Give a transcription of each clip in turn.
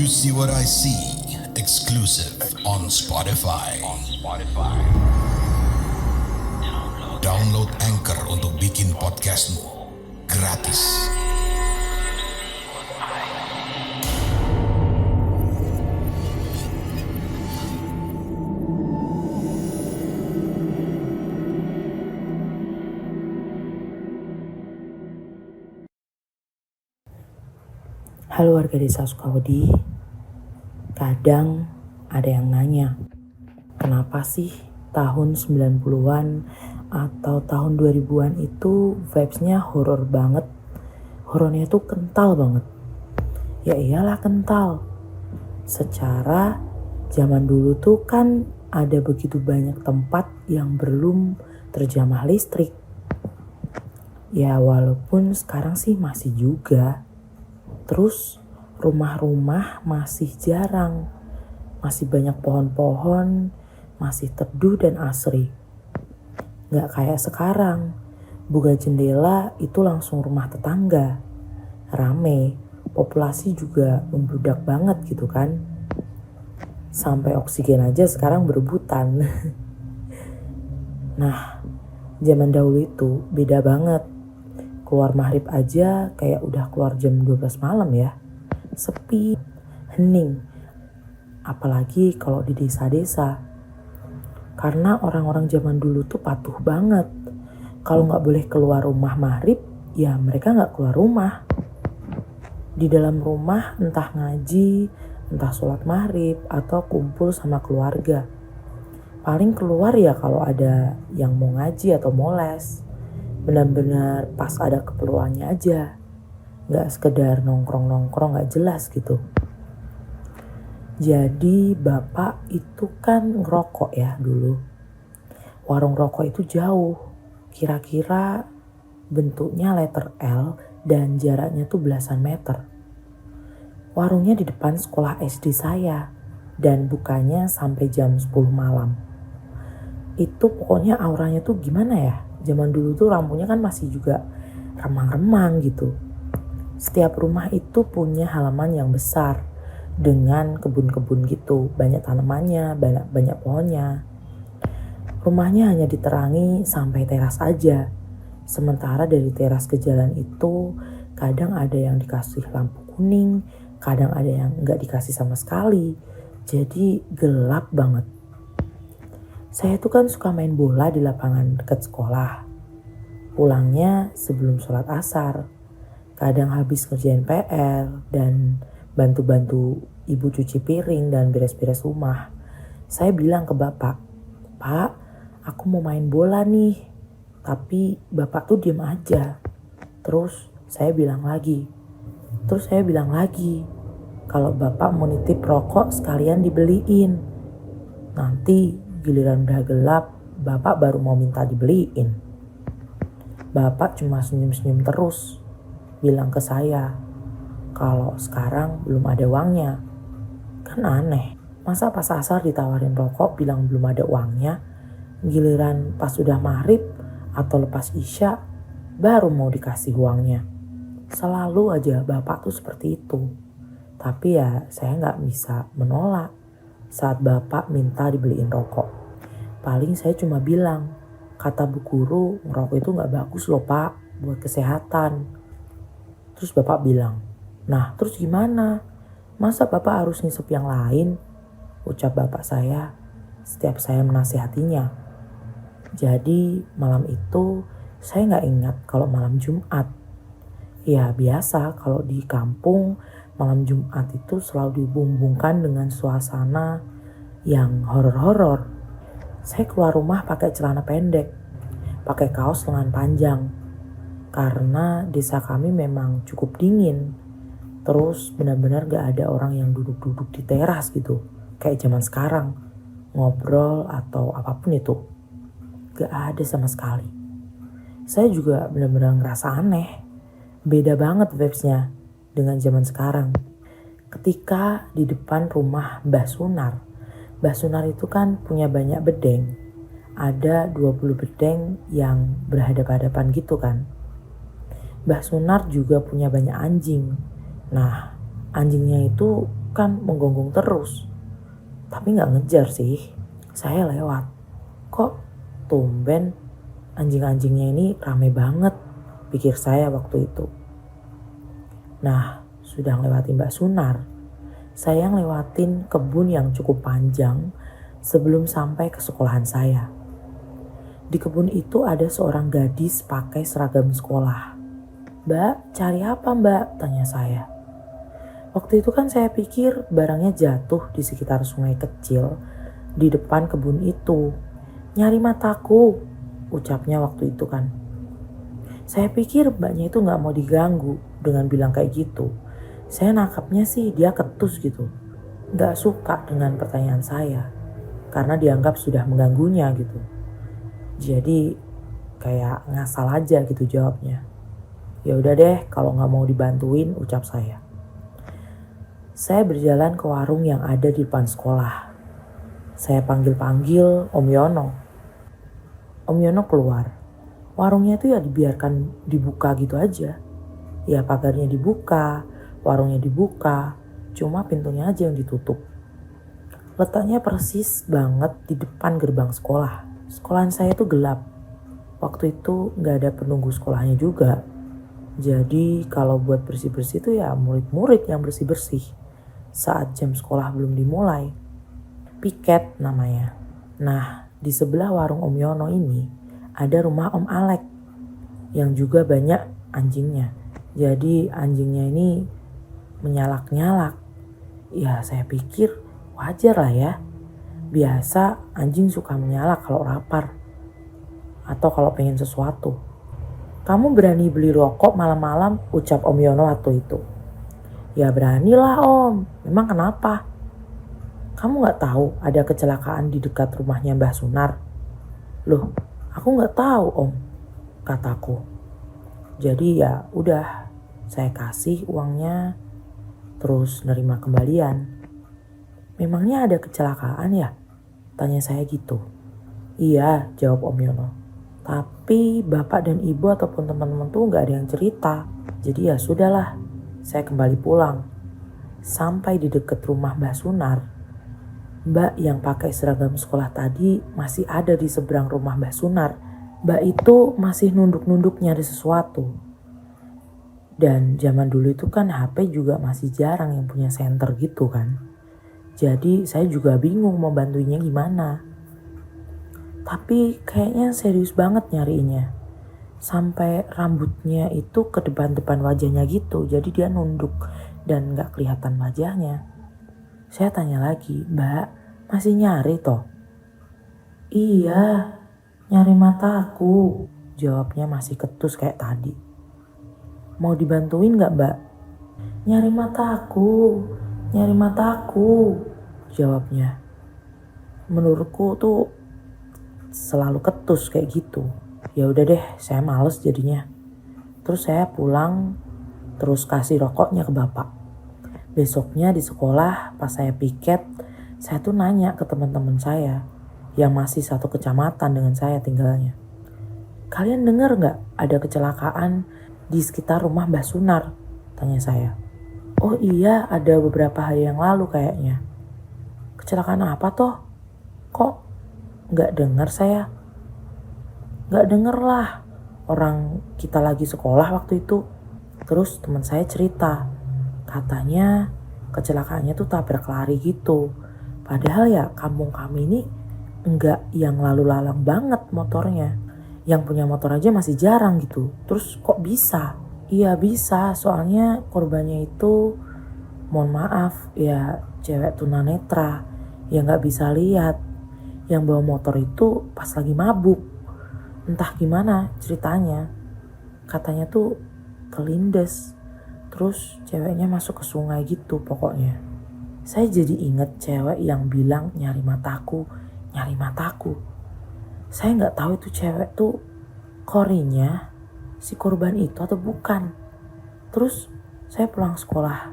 You See What I See, exclusive on Spotify. Download Anchor untuk bikin podcastmu gratis. Halo warga desa Sukawedi, kadang ada yang nanya, kenapa sih tahun 90-an atau tahun 2000-an itu vibes-nya horor banget, horornya tuh kental banget. Ya iyalah kental, secara zaman dulu tuh kan ada begitu banyak tempat yang belum terjamah listrik. Ya walaupun sekarang sih masih juga. Terus rumah-rumah masih jarang, masih banyak pohon-pohon, masih teduh dan asri. Gak kayak sekarang, buka jendela itu langsung rumah tetangga. Rame, populasi juga membludak banget gitu kan. Sampai oksigen aja sekarang berebutan. Nah, zaman dahulu itu beda banget. Keluar maghrib aja kayak udah keluar jam 12 malam ya. Sepi, hening. Apalagi kalau di desa-desa. Karena orang-orang zaman dulu tuh patuh banget. Kalau gak boleh keluar rumah maghrib, ya mereka gak keluar rumah. Di dalam rumah entah ngaji, entah sholat maghrib, atau kumpul sama keluarga. Paling keluar ya kalau ada yang mau ngaji atau mau les. Benar-benar pas ada keperluannya aja. Gak sekedar nongkrong-nongkrong gak jelas gitu. Jadi bapak itu kan ngerokok ya dulu. Warung rokok itu jauh. Kira-kira bentuknya letter L dan jaraknya tuh belasan meter. Warungnya di depan sekolah SD saya. Dan bukanya sampai jam 10 malam. Itu pokoknya auranya tuh gimana ya? Zaman dulu tuh lampunya kan masih juga remang-remang gitu. Setiap rumah itu punya halaman yang besar dengan kebun-kebun gitu, banyak tanamannya, banyak pohonnya. Rumahnya hanya diterangi sampai teras aja. Sementara dari teras ke jalan itu kadang ada yang dikasih lampu kuning, kadang ada yang nggak dikasih sama sekali. Jadi gelap banget. Saya tuh kan suka main bola di lapangan dekat sekolah. Pulangnya sebelum sholat asar. Kadang habis ngerjain PR dan bantu-bantu ibu cuci piring dan beres-beres rumah. Saya bilang ke bapak, Pak, aku mau main bola nih. Tapi bapak tuh diem aja. Terus saya bilang lagi, kalau bapak mau nitip rokok sekalian dibeliin. Nanti giliran udah gelap, bapak baru mau minta dibeliin. Bapak cuma senyum-senyum terus, bilang ke saya, kalau sekarang belum ada uangnya. Kan aneh, masa pas asar ditawarin rokok bilang belum ada uangnya, giliran pas udah maghrib atau lepas isya, baru mau dikasih uangnya. Selalu aja bapak tuh seperti itu. Tapi ya saya gak bisa menolak saat bapak minta dibeliin rokok. Paling saya cuma bilang, kata bu guru ngerokok itu gak bagus loh pak, buat kesehatan. Terus bapak bilang, nah terus gimana? Masa bapak harus ngisep yang lain? Ucap bapak saya setiap saya menasihatinya. Jadi malam itu saya gak ingat kalau malam Jumat. Ya biasa kalau di kampung malam Jumat itu selalu dibumbungkan dengan suasana yang horor-horor. Saya keluar rumah pakai celana pendek, pakai kaos lengan panjang. Karena desa kami memang cukup dingin. Terus benar-benar gak ada orang yang duduk-duduk di teras gitu. Kayak zaman sekarang, ngobrol atau apapun itu. Gak ada sama sekali. Saya juga benar-benar ngerasa aneh. Beda banget vibes-nya dengan zaman sekarang. Ketika di depan rumah Mbah Sunar. Mbah Sunar itu kan punya banyak bedeng. Ada 20 bedeng yang berhadapan-hadapan gitu kan. Mbah Sunar juga punya banyak anjing. Nah, anjingnya itu kan menggonggong terus. Tapi gak ngejar sih. Saya lewat. Kok tumben anjing-anjingnya ini rame banget, pikir saya waktu itu. Nah, sudah ngelewatin Mbak Sunar, saya ngelewatin kebun yang cukup panjang sebelum sampai ke sekolahan saya. Di kebun itu ada seorang gadis pakai seragam sekolah. "Mbak, cari apa Mbak?" tanya saya. Waktu itu kan saya pikir barangnya jatuh di sekitar sungai kecil di depan kebun itu. "Nyari mataku," ucapnya waktu itu kan. Saya pikir mbaknya itu gak mau diganggu dengan bilang kayak gitu. Saya nangkapnya sih dia ketus gitu. Gak suka dengan pertanyaan saya karena dianggap sudah mengganggunya gitu. Jadi kayak ngasal aja gitu jawabnya. "Ya udah deh, kalau gak mau dibantuin," ucap saya. Saya berjalan ke warung yang ada di depan sekolah. Saya panggil-panggil Om Yono. Om Yono keluar. Warungnya itu ya dibiarkan dibuka gitu aja. Ya pagarnya dibuka, warungnya dibuka, cuma pintunya aja yang ditutup. Letaknya persis banget di depan gerbang sekolah. Sekolahan saya itu gelap. Waktu itu gak ada penunggu sekolahnya juga. Jadi kalau buat bersih-bersih itu ya murid-murid yang bersih-bersih. Saat jam sekolah belum dimulai. Piket namanya. Nah, di sebelah warung Om Yono ini ada rumah Om Alek yang juga banyak anjingnya. Jadi anjingnya ini menyalak-nyalak. Ya saya pikir wajar lah ya. Biasa anjing suka menyalak kalau lapar atau kalau pengen sesuatu. "Kamu berani beli rokok malam-malam?" ucap Om Yono waktu itu. "Ya beranilah Om, memang kenapa? Kamu gak tahu ada kecelakaan di dekat rumahnya Mbah Sunar?" "Loh, aku gak tahu Om," kataku. Jadi ya udah, saya kasih uangnya terus nerima kembalian. "Memangnya ada kecelakaan ya?" tanya saya gitu. "Iya," jawab Om Yono. "Tapi bapak dan ibu ataupun teman-teman tuh gak ada yang cerita. Jadi ya sudahlah, saya kembali pulang. Sampai di dekat rumah Mbah Sunar, Mbak yang pakai seragam sekolah tadi masih ada di seberang rumah Mbah Sunar. Mbak itu masih nunduk-nunduk nyari sesuatu. Dan zaman dulu itu kan HP juga masih jarang yang punya senter gitu kan. Jadi saya juga bingung mau bantuinnya gimana. Tapi kayaknya serius banget nyariinnya. Sampai rambutnya itu ke depan-depan wajahnya gitu. Jadi dia nunduk dan gak kelihatan wajahnya. Saya tanya lagi, "Mbak, masih nyari toh?" "Iya, nyari mataku," jawabnya masih ketus kayak tadi. "Mau dibantuin gak Mbak?" "Nyari mataku," jawabnya. Menurutku tuh selalu ketus kayak gitu. Ya udah deh, saya males jadinya. Terus saya pulang, terus kasih rokoknya ke bapak. Besoknya di sekolah pas saya piket, saya tuh nanya ke teman-teman saya yang masih satu kecamatan dengan saya tinggalnya. "Kalian dengar gak ada kecelakaan di sekitar rumah Mbah Sunar?" tanya saya. "Oh iya, ada beberapa hari yang lalu kayaknya." "Kecelakaan apa toh? Kok gak dengar saya?" "Gak denger lah, orang kita lagi sekolah waktu itu." Terus teman saya cerita, katanya kecelakaannya tuh tabrak lari gitu. Padahal ya kampung kami ini enggak yang lalu lalang banget motornya. Yang punya motor aja masih jarang gitu. Terus kok bisa? Iya bisa, soalnya korbannya itu mohon maaf ya cewek tunanetra yang gak bisa lihat. Yang bawa motor itu pas lagi mabuk. Entah gimana ceritanya. Katanya tuh kelindes. Terus ceweknya masuk ke sungai gitu pokoknya. Saya jadi inget cewek yang bilang nyari mataku. Saya gak tahu itu cewek tuh korinya si korban itu atau bukan. Terus saya pulang sekolah.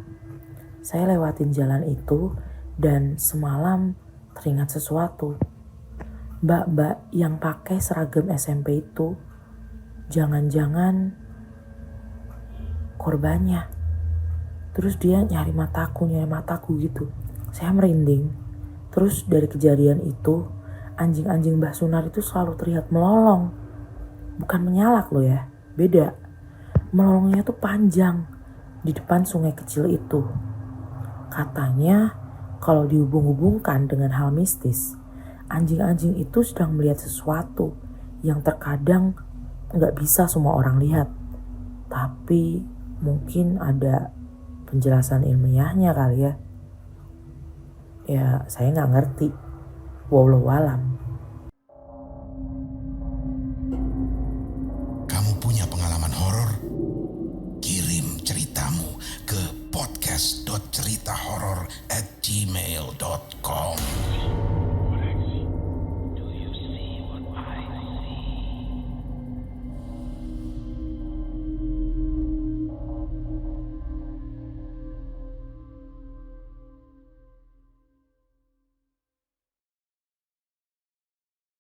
Saya lewatin jalan itu dan semalam teringat sesuatu. Mbak-mbak yang pakai seragam SMP itu jangan-jangan korbannya. Terus dia nyari mataku gitu. Saya merinding. Terus dari kejadian itu, anjing-anjing Mbah Sunar itu selalu terlihat melolong. Bukan menyalak loh ya, beda. Melolongnya tuh panjang di depan sungai kecil itu. Katanya kalau dihubung-hubungkan dengan hal mistis, anjing-anjing itu sedang melihat sesuatu yang terkadang nggak bisa semua orang lihat. Tapi mungkin ada penjelasan ilmiahnya kali ya. Ya saya nggak ngerti. Wallahualam. Kamu punya pengalaman horor? Kirim ceritamu ke podcast.ceritahoror@gmail.com.